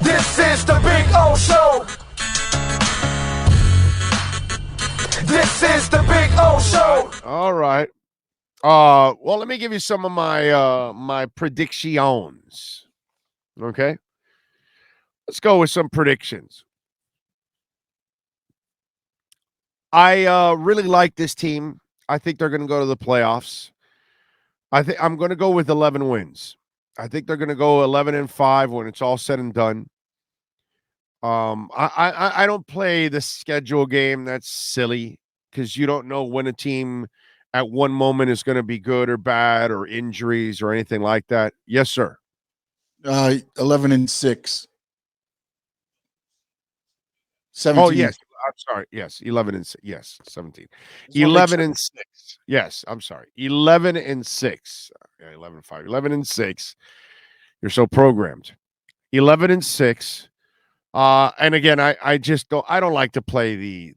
This is the Big O Show. This is the Big O Show. All right. Well, let me give you some of my predictions. Okay. Let's go with some predictions. I really like this team. I think they're going to go to the playoffs. I think I'm going to go with 11 wins. I think they're going to go 11-5 when it's all said and done. I don't play the schedule game. That's silly because you don't know when a team at one moment is going to be good or bad or injuries or anything like that. Yes, sir. 11-6. Oh 17. yes, I'm sorry. Yes, 11-6. Yes, 17. Just wanna make 11 sure. and 6. Yes, I'm sorry. 11-6. Yeah, 11-5. 11-6. You're so programmed. 11-6. And again, I just don't like to play the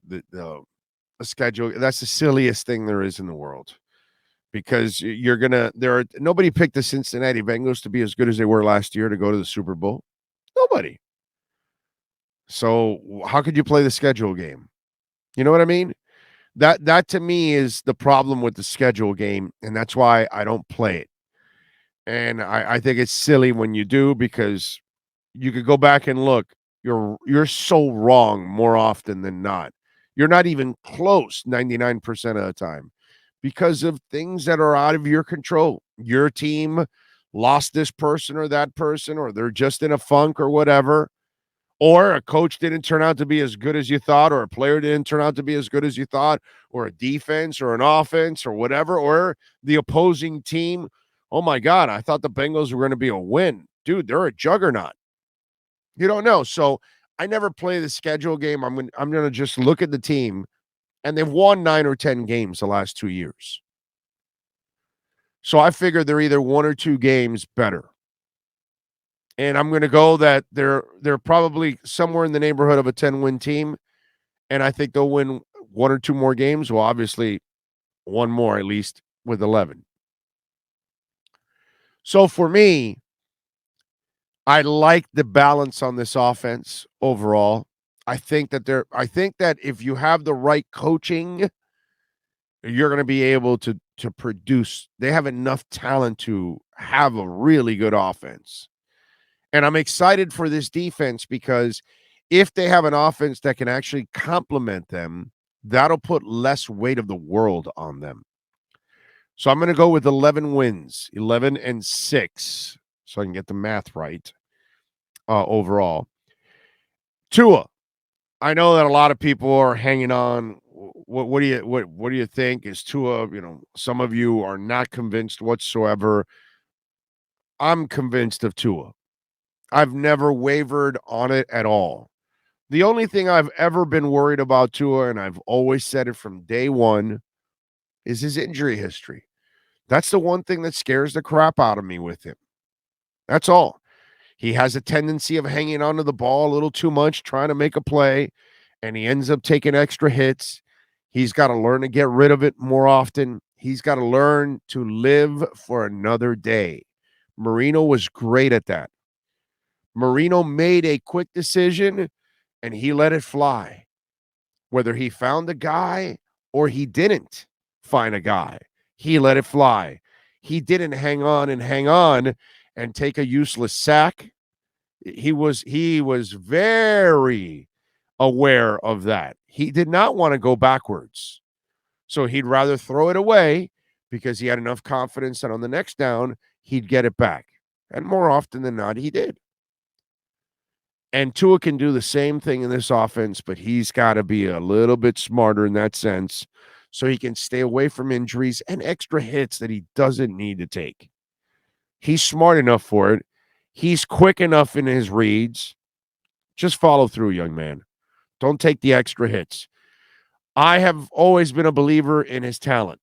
schedule. That's the silliest thing there is in the world because you're gonna nobody picked the Cincinnati Bengals to be as good as they were last year to go to the Super Bowl. Nobody. So how could you play the schedule game? You know what I mean? That to me is the problem with the schedule game, and that's why I don't play it. And I think it's silly when you do because you could go back and look. You're so wrong more often than not. You're not even close 99% of the time because of things that are out of your control. Your team lost this person or that person, or they're just in a funk or whatever. Or a coach didn't turn out to be as good as you thought, or a player didn't turn out to be as good as you thought, or a defense or an offense or whatever, or the opposing team. Oh my God, I thought the Bengals were going to be a win. Dude, they're a juggernaut. You don't know. So I never play the schedule game. I'm gonna just look at the team, and they've won 9 or 10 games the last 2 years. So I figure they're either 1 or 2 games better. And I'm gonna go that they're probably somewhere in the neighborhood of a 10-win team, and I think they'll win 1 or 2 more games. Well, obviously, one more at least with 11. So for me, I like the balance on this offense overall. I think that if you have the right coaching, you're going to be able to produce. They have enough talent to have a really good offense. And I'm excited for this defense because if they have an offense that can actually complement them, that'll put less weight of the world on them. So I'm going to go with 11 wins, 11-6, so I can get the math right overall. Tua, I know that a lot of people are hanging on. What do you think? Is Tua? Some of you are not convinced whatsoever. I'm convinced of Tua. I've never wavered on it at all. The only thing I've ever been worried about Tua, and I've always said it from day one, is his injury history. That's the one thing that scares the crap out of me with him. That's all. He has a tendency of hanging onto the ball a little too much, trying to make a play, and he ends up taking extra hits. He's got to learn to get rid of it more often. He's got to learn to live for another day. Marino was great at that. Marino made a quick decision and he let it fly. Whether he found a guy or he didn't find a guy, he let it fly. He didn't hang on and take a useless sack. He was very aware of that. He did not want to go backwards. So he'd rather throw it away because he had enough confidence that on the next down, he'd get it back. And more often than not, he did. And Tua can do the same thing in this offense, but he's got to be a little bit smarter in that sense so he can stay away from injuries and extra hits that he doesn't need to take. He's smart enough for it. He's quick enough in his reads. Just follow through, young man. Don't take the extra hits. I have always been a believer in his talent.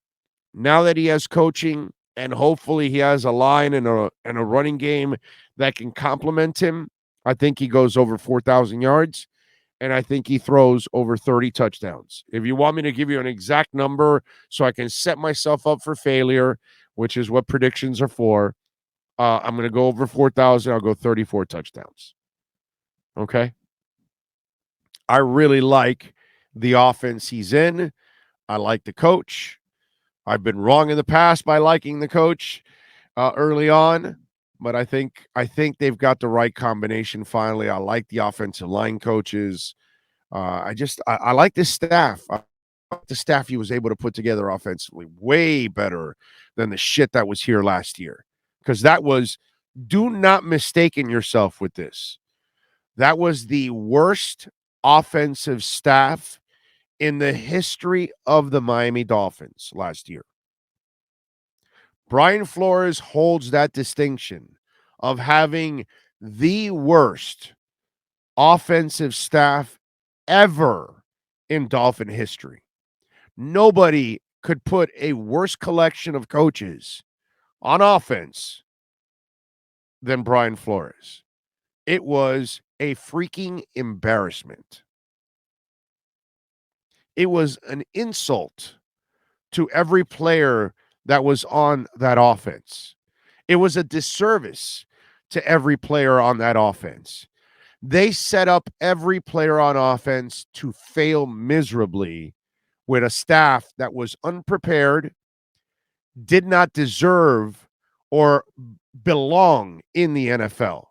Now that he has coaching and hopefully he has a line and a running game that can complement him, I think he goes over 4,000 yards, and I think he throws over 30 touchdowns. If you want me to give you an exact number so I can set myself up for failure, which is what predictions are for, I'm going to go over 4,000. I'll go 34 touchdowns. Okay. I really like the offense he's in. I like the coach. I've been wrong in the past by liking the coach early on, but I think they've got the right combination finally. I like the offensive line coaches. I like this staff. The staff he was able to put together offensively way better than the shit that was here last year. Because that was, do not mistaken yourself with this. That was the worst offensive staff in the history of the Miami Dolphins last year. Brian Flores holds that distinction of having the worst offensive staff ever in Dolphin history. Nobody could put a worse collection of coaches on offense than Brian Flores. It was a freaking embarrassment. It was an insult to every player that was on that offense. It was a disservice to every player on that offense. They set up every player on offense to fail miserably with a staff that was unprepared, did not deserve or belong in the NFL.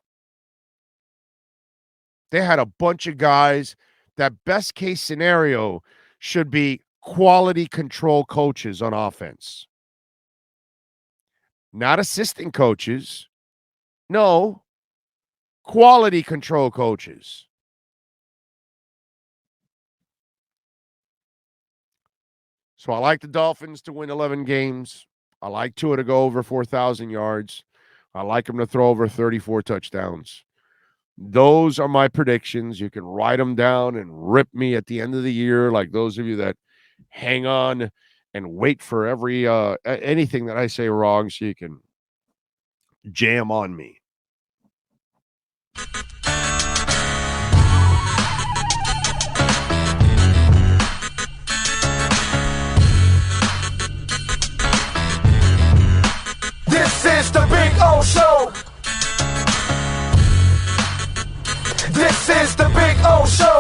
They had a bunch of guys that best case scenario should be quality control coaches on offense. Not assistant coaches. No, quality control coaches. So I like the Dolphins to win 11 games. I like Tua to go over 4,000 yards. I like him to throw over 34 touchdowns. Those are my predictions. You can write them down and rip me at the end of the year, like those of you that hang on and wait for every anything that I say wrong so you can jam on me. This is the Big O Show. This is the Big O Show.